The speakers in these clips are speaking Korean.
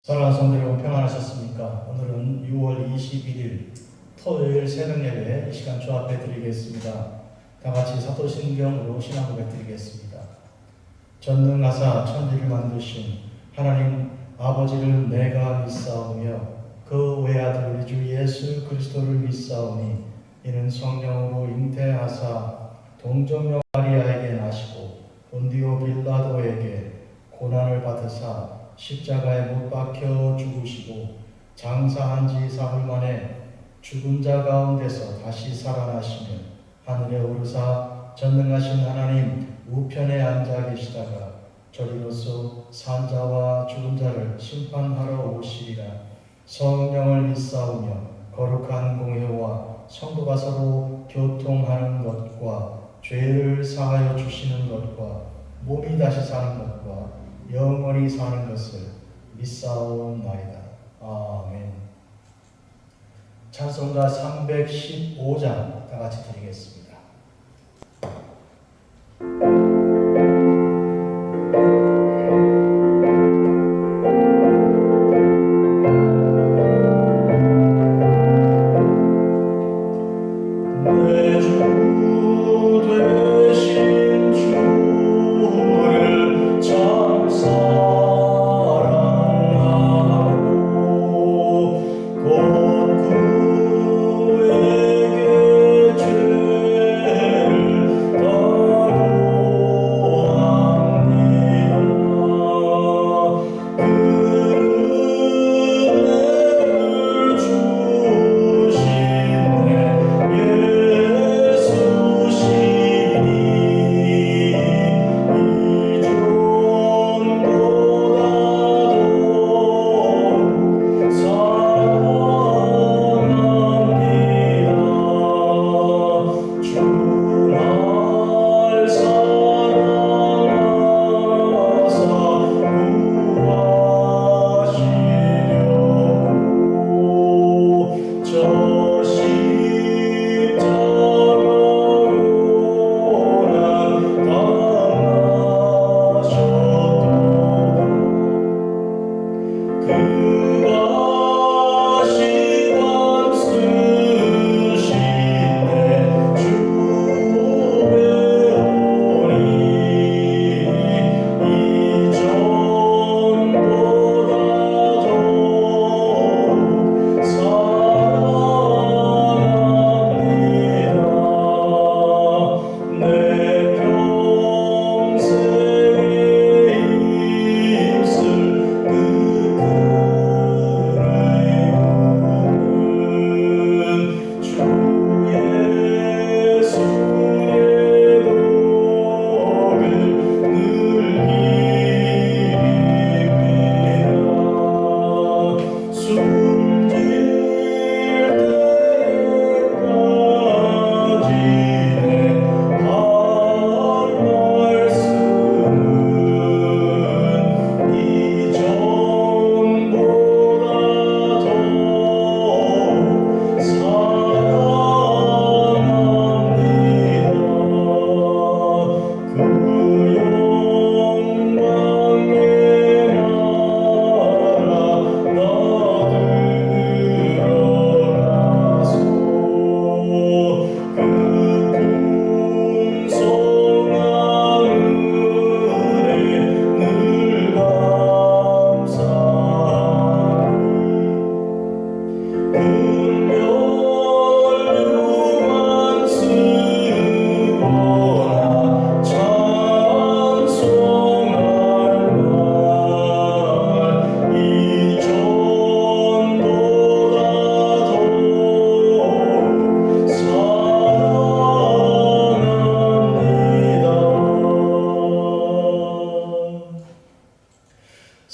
사랑하는 성도 여러분, 평안하셨습니까? 오늘은 6월 21일 토요일 새벽 예배 이 시간 주 앞에 드리겠습니다. 다 같이 사도신경으로 신앙 고백 드리겠습니다. 전능하사 천지를 만드신 하나님 아버지를 내가 믿사오며 그 외아들 우리 주 예수 그리스도를 믿사오니 이는 성령으로 잉태하사 동정녀 마리아에게 나시고 본디오 빌라도에게 고난을 받으사 십자가에 못 박혀 죽으시고 장사한 지 사흘 만에 죽은 자 가운데서 다시 살아나시며 하늘에 오르사 전능하신 하나님 우편에 앉아 계시다가 저리로서 산 자와 죽은 자를 심판하러 오시리라. 성령을 믿사오며 거룩한 공회와 성도가 서로 교통하는 것과 죄를 사하여 주시는 것과 몸이 다시 사는 것과 영원히 사는 것을 믿사옵나이다. 아멘. 찬송가 315장 다 같이 드리겠습니다.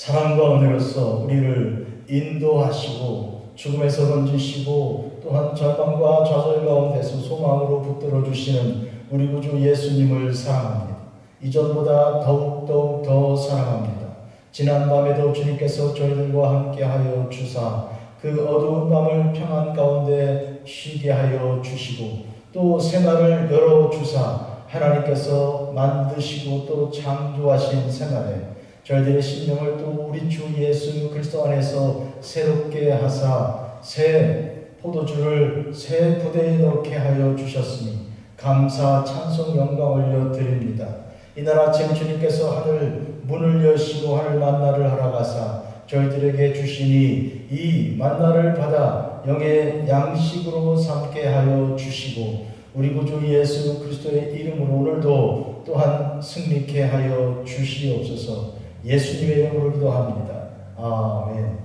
사랑과 은혜로서 우리를 인도하시고 죽음에서 건지시고 또한 절망과 좌절 가운데서 소망으로 붙들어 주시는 우리 구주 예수님을 사랑합니다. 이전보다 더욱 더 사랑합니다. 지난밤에도 주님께서 저희들과 함께하여 주사 그 어두운 밤을 평안 가운데 쉬게 하여 주시고 또 생활을 열어주사 하나님께서 만드시고 또 창조하신 생활에 저희들의 심령을 또 우리 주 예수 그리스도 안에서 새롭게 하사 새 포도주를 새 부대에 넣게 하여 주셨으니 감사 찬송 영광 올려 드립니다. 이날 아침 주님께서 하늘 문을 여시고 하늘 만나를 허락하사 저희들에게 주시니 이 만나를 받아 영의 양식으로 삼게 하여 주시고 우리 구주 예수 그리스도의 이름으로 오늘도 또한 승리케 하여 주시옵소서. 예수님의 이름으로 기도합니다. 아멘.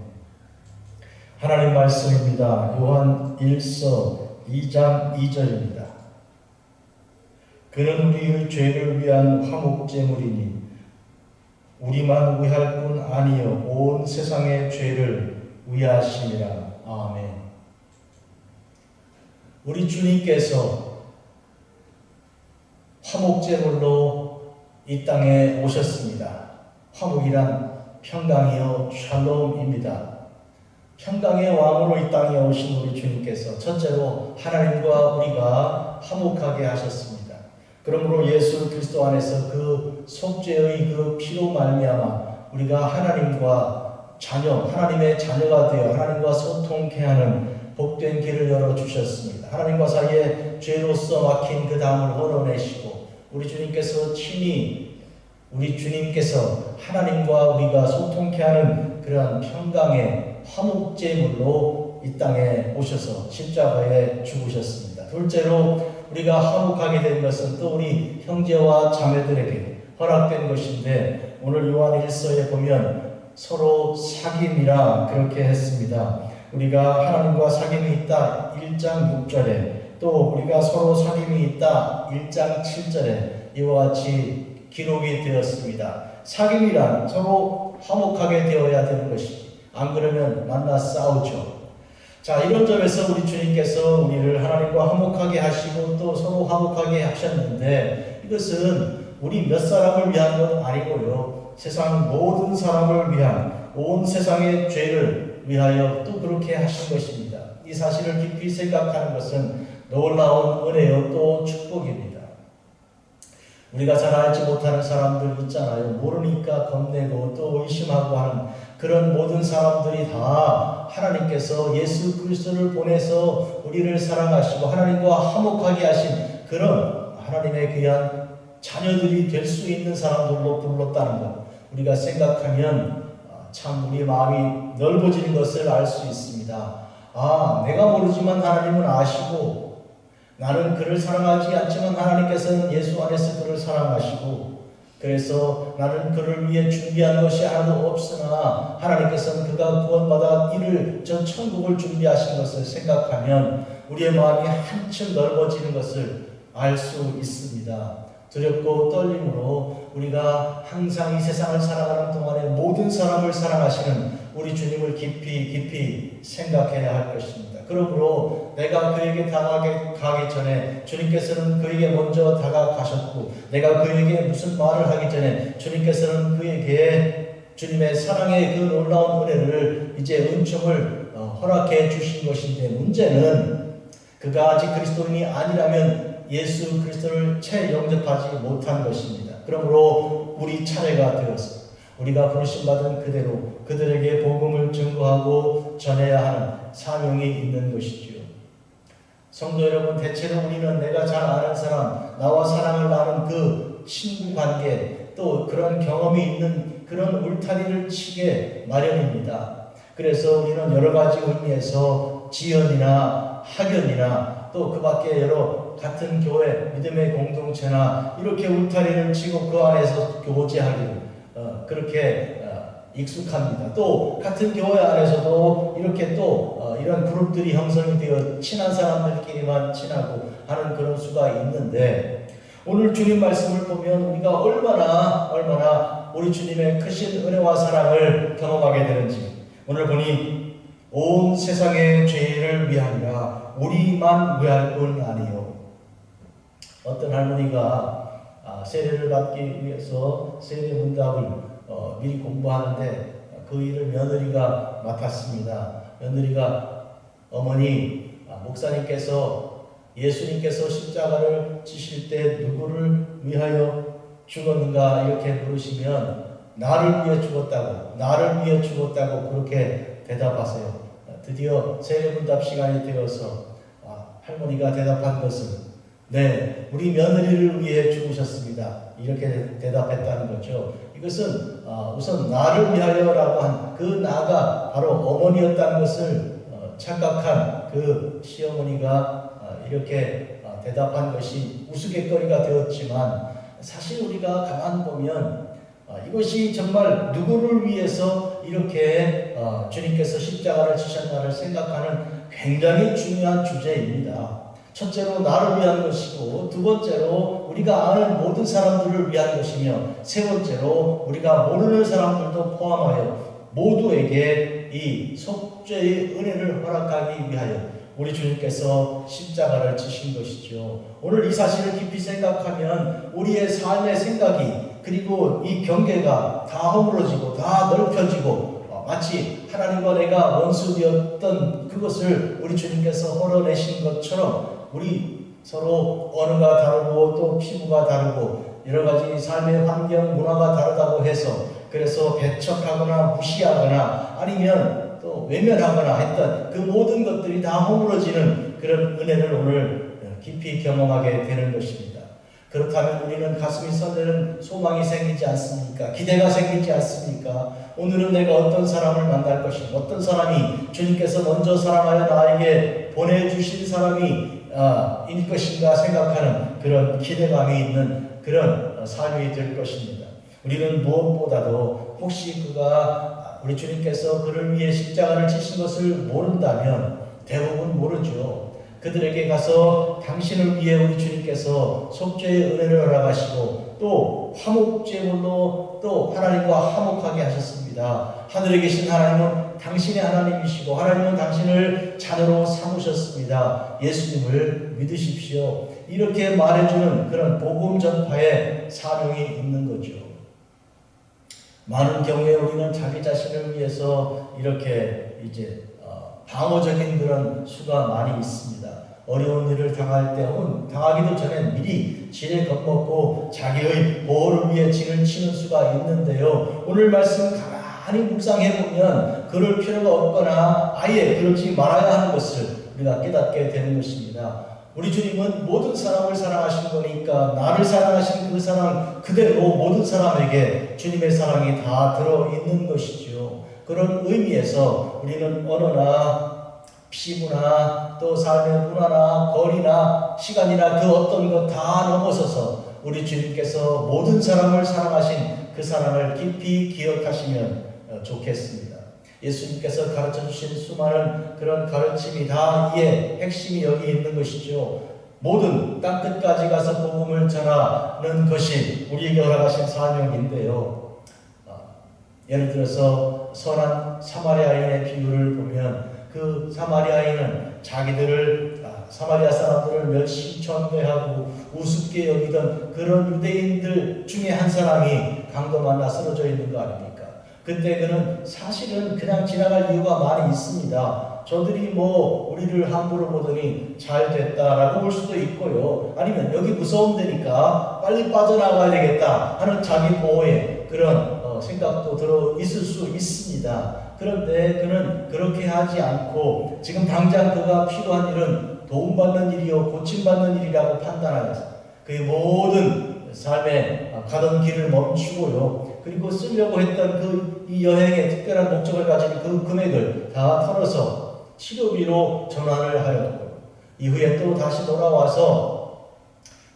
하나님 말씀입니다. 요한 1서 2장 2절입니다. 그는 우리의 죄를 위한 화목제물이니 우리만 위할 뿐 아니요 온 세상의 죄를 위하심이라. 아멘. 우리 주님께서 화목제물로 이 땅에 오셨습니다. 화목이란 평강이요 샬롬입니다. 평강의 왕으로 이 땅에 오신 우리 주님께서 첫째로 하나님과 우리가 화목하게 하셨습니다. 그러므로 예수 그리스도 안에서 그 속죄의 그 피로 말미암아 우리가 하나님과 하나님의 자녀가 되어 하나님과 소통케 하는 복된 길을 열어주셨습니다. 하나님과 사이에 죄로서 막힌 그 담을 헐어내시고 우리 주님께서 친히 우리 주님께서 하나님과 우리가 소통케 하는 그러한 평강의 화목제물로 이 땅에 오셔서 십자가에 죽으셨습니다. 둘째로 우리가 화목하게 된 것은 또 우리 형제와 자매들에게 허락된 것인데 오늘 요한 1서에 보면 서로 사귐이라 그렇게 했습니다. 우리가 하나님과 사귐이 있다 1장 6절에 또 우리가 서로 사귐이 있다 1장 7절에 이와 같이 기록이 되었습니다. 사귐이란 서로 화목하게 되어야 되는 것이지 안 그러면 만나 싸우죠. 자, 이런 점에서 우리 주님께서 우리를 하나님과 화목하게 하시고 또 서로 화목하게 하셨는데 이것은 우리 몇 사람을 위한 건 아니고요. 세상 모든 사람을 위한 온 세상의 죄를 위하여 또 그렇게 하신 것입니다. 이 사실을 깊이 생각하는 것은 놀라운 은혜요 또 축복입니다. 우리가 잘 알지 못하는 사람들 있잖아요. 모르니까 겁내고 또 의심하고 하는 그런 모든 사람들이 다 하나님께서 예수 그리스도를 보내서 우리를 사랑하시고 하나님과 화목하게 하신 그런 하나님의 귀한 자녀들이 될 수 있는 사람들로 불렀다는 것 우리가 생각하면 참 우리 마음이 넓어지는 것을 알 수 있습니다. 내가 모르지만 하나님은 아시고 나는 그를 사랑하지 않지만 하나님께서는 예수 안에서 그를 사랑하시고 그래서 나는 그를 위해 준비한 것이 하나도 없으나 하나님께서는 그가 구원받아 이를 전 천국을 준비하신 것을 생각하면 우리의 마음이 한층 넓어지는 것을 알 수 있습니다. 두렵고 떨림으로 우리가 항상 이 세상을 살아가는 동안에 모든 사람을 사랑하시는 우리 주님을 깊이 생각해야 할 것입니다. 그러므로 내가 그에게 다가가기 전에 주님께서는 그에게 먼저 다가가셨고 내가 그에게 무슨 말을 하기 전에 주님께서는 그에게 주님의 사랑의 그 놀라운 은혜를 이제 은총을 허락해 주신 것인데 문제는 그가 아직 그리스도인이 아니라면 예수 그리스도를 채 영접하지 못한 것입니다. 그러므로 우리 차례가 되어서 우리가 부르심받은 그대로 그들에게 복음을 증거하고 전해야 하는 사명이 있는 것이지요. 성도 여러분, 대체로 우리는 내가 잘 아는 사람, 나와 사랑을 나눈 그 친구 관계, 또 그런 경험이 있는 그런 울타리를 치게 마련입니다. 그래서 우리는 여러 가지 의미에서 지연이나 학연이나 또 그 밖에 여러 같은 교회, 믿음의 공동체나 이렇게 울타리를 치고 그 안에서 교제하기를 그렇게 익숙합니다. 또 같은 교회 안에서도 이렇게 또 이런 그룹들이 형성이 되어 친한 사람들끼리만 친하고 하는 그런 수가 있는데 오늘 주님 말씀을 보면 우리가 얼마나 우리 주님의 크신 은혜와 사랑을 경험하게 되는지 오늘 보니 온 세상의 죄를 위하니라 우리만 위할 뿐 아니요. 어떤 할머니가 세례를 받기 위해서 세례 문답을 미리 공부하는데 그 일을 며느리가 맡았습니다. 며느리가 어머니 목사님께서 예수님께서 십자가를 지실 때 누구를 위하여 죽었는가 이렇게 물으시면 나를 위해 죽었다고, 나를 위해 죽었다고 그렇게 대답하세요. 드디어 세례문답 시간이 되어서 할머니가 대답한 것은 네, 우리 며느리를 위해 죽으셨습니다. 이렇게 대답했다는 거죠. 이것은 우선 나를 위하여라고 한 그 나가 바로 어머니였다는 것을 착각한 그 시어머니가 이렇게 대답한 것이 우스갯거리가 되었지만 사실 우리가 가만 보면 이것이 정말 누구를 위해서 이렇게 주님께서 십자가를 지셨나를 생각하는 굉장히 중요한 주제입니다. 첫째로 나를 위한 것이고, 두 번째로 우리가 아는 모든 사람들을 위한 것이며, 세 번째로 우리가 모르는 사람들도 포함하여 모두에게 이 속죄의 은혜를 허락하기 위하여 우리 주님께서 십자가를 지신 것이죠. 오늘 이 사실을 깊이 생각하면 우리의 삶의 생각이 그리고 이 경계가 다 허물어지고 다 넓혀지고 마치 하나님과 내가 원수되었던 그것을 우리 주님께서 헐어내신 것처럼 우리 서로 언어가 다르고 또 피부가 다르고 여러 가지 삶의 환경, 문화가 다르다고 해서 그래서 배척하거나 무시하거나 아니면 또 외면하거나 했던 그 모든 것들이 다 허물어지는 그런 은혜를 오늘 깊이 경험하게 되는 것입니다. 그렇다면 우리는 가슴이 설레는 소망이 생기지 않습니까? 기대가 생기지 않습니까? 오늘은 내가 어떤 사람을 만날 것인가? 어떤 사람이 주님께서 먼저 사랑하여 나에게 보내주신 사람이 일 것인가 생각하는 그런 기대감이 있는 그런 삶이 될 것입니다. 우리는 무엇보다도 혹시 그가 우리 주님께서 그를 위해 십자가를 지신 것을 모른다면 대부분 모르죠. 그들에게 가서 당신을 위해 우리 주님께서 속죄의 은혜를 허락하시고 또 화목제물로 또 하나님과 화목하게 하셨습니다. 하늘에 계신 하나님은 당신의 하나님이시고 하나님은 당신을 자녀로 삼으셨습니다. 예수님을 믿으십시오. 이렇게 말해주는 그런 복음 전파의 사명이 있는 거죠. 많은 경우에 우리는 자기 자신을 위해서 이렇게 이제 방어적인 그런 수가 많이 있습니다. 어려운 일을 당할 때 혹은 당하기도 전에 미리 진에 겁먹고 자기의 보호를 위해 진을 치는 수가 있는데요. 오늘 말씀 가만히 묵상해 보면 그럴 필요가 없거나 아예 그러지 말아야 하는 것을 우리가 깨닫게 되는 것입니다. 우리 주님은 모든 사람을 사랑하신 거니까 나를 사랑하신 그 사랑 그대로 모든 사람에게 주님의 사랑이 다 들어있는 것이죠. 그런 의미에서 우리는 언어나 피부나 또 삶의 문화나 거리나 시간이나 그 어떤 것 다 넘어서서 우리 주님께서 모든 사람을 사랑하신 그 사랑을 깊이 기억하시면 좋겠습니다. 예수님께서 가르쳐 주신 수많은 그런 가르침이 다 이에 핵심이 여기 있는 것이죠. 모든 땅끝까지 가서 복음을 전하는 것이 우리에게 허락하신 사명인데요. 예를 들어서 선한 사마리아인의 비유를 보면 그 사마리아인은 자기들을 사마리아 사람들을 멸시천대하고 우습게 여기던 그런 유대인들 중에 한 사람이 강도 만나 쓰러져 있는 거 아닙니까? 그때 그는 사실은 그냥 지나갈 이유가 많이 있습니다. 저들이 우리를 함부로 보더니 잘 됐다라고 볼 수도 있고요. 아니면 여기 무서운 데니까 빨리 빠져나가야 되겠다 하는 자기 보호의 그런 생각도 들어 있을 수 있습니다. 그런데 그는 그렇게 하지 않고 지금 당장 그가 필요한 일은 도움받는 일이요 고침받는 일이라고 판단하여서 그의 모든 삶에 가던 길을 멈추고요. 그리고 쓰려고 했던 이 여행의 특별한 목적을 가진 그 금액을 다 털어서 치료비로 전환을 하였고 이후에 또 다시 돌아와서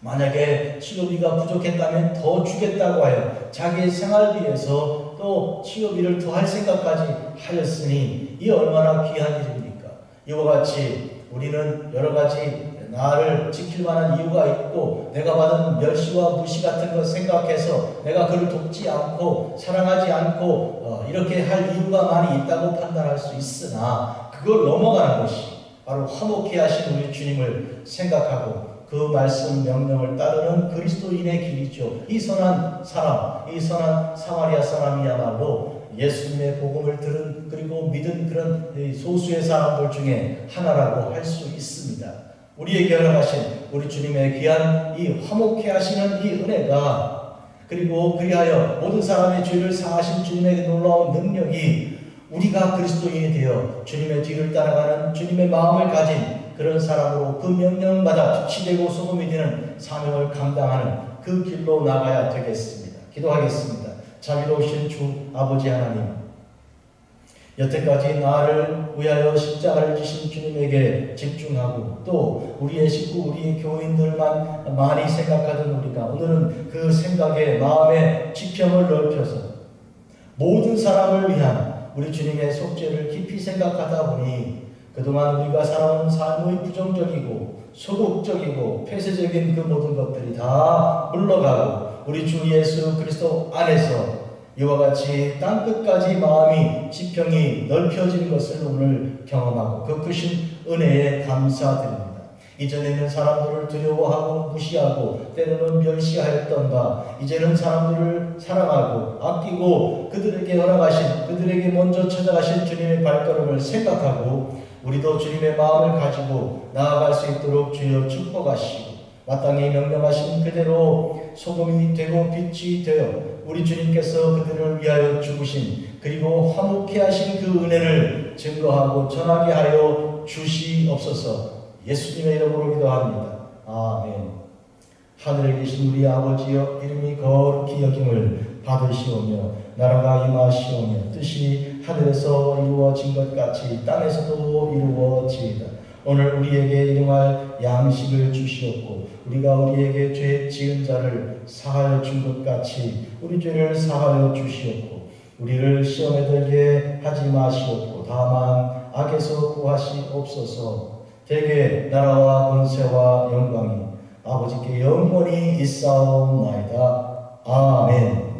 만약에 치료비가 부족했다면 더 주겠다고 하여 자기의 생활비에서 또 치료비를 더 할 생각까지 하였으니 이 얼마나 귀한 일입니까? 이와 같이 우리는 여러 가지 나를 지킬 만한 이유가 있고 내가 받은 멸시와 무시 같은 것 생각해서 내가 그를 돕지 않고 사랑하지 않고 이렇게 할 이유가 많이 있다고 판단할 수 있으나 그걸 넘어가는 것이 바로 화목케 하신 우리 주님을 생각하고 그 말씀 명령을 따르는 그리스도인의 길이죠. 이 선한 사람, 이 선한 사마리아 사람이야말로 예수님의 복음을 들은 그리고 믿은 그런 소수의 사람들 중에 하나라고 할 수 있습니다. 우리에게 허락하신 우리 주님의 귀한 이 화목케 하시는 이 은혜가 그리고 그리하여 모든 사람의 죄를 사하신 주님의 놀라운 능력이 우리가 그리스도인이 되어 주님의 뒤를 따라가는 주님의 마음을 가진 그런 사람으로 그 명령마다 빛이 되고 소금이 되는 사명을 감당하는 그 길로 나가야 되겠습니다. 기도하겠습니다. 자비로우신 주 아버지 하나님, 여태까지 나를 위하여 십자가를 지신 주님에게 집중하고 또 우리의 식구, 우리의 교인들만 많이 생각하던 우리가 오늘은 그 생각에 마음의 지평을 넓혀서 모든 사람을 위한 우리 주님의 속죄를 깊이 생각하다 보니 그동안 우리가 살아온 삶의 부정적이고 소극적이고 폐쇄적인 그 모든 것들이 다 물러가고 우리 주 예수 그리스도 안에서 이와 같이 땅끝까지 마음이 지평이 넓혀지는 것을 오늘 경험하고 그 크신 은혜에 감사드립니다. 이전에는 사람들을 두려워하고 무시하고 때로는 멸시하였던 바 이제는 사람들을 사랑하고 아끼고 그들에게 허락하신 그들에게 먼저 찾아가신 주님의 발걸음을 생각하고 우리도 주님의 마음을 가지고 나아갈 수 있도록 주여 축복하시고 마땅히 명령하신 그대로 소금이 되고 빛이 되어 우리 주님께서 그들을 위하여 죽으신 그리고 화목케 하신 그 은혜를 증거하고 전하게 하여 주시옵소서. 예수님의 이름으로 기도합니다. 아멘. 하늘에 계신 우리 아버지여, 이름이 거룩히 여김을 받으시오며 나라가 임하시오며 뜻이 하늘에서 이루어진 것 같이 땅에서도 이루어지이다. 오늘 우리에게 일용할 양식을 주시옵고 우리가 우리에게 죄 지은 자를 사하여 준 것 같이 우리 죄를 사하여 주시옵고 우리를 시험에 들게 하지 마시옵고 다만 악에서 구하시옵소서. 대개 나라와 권세와 영광이 아버지께 영원히 있사옵나이다. 아멘.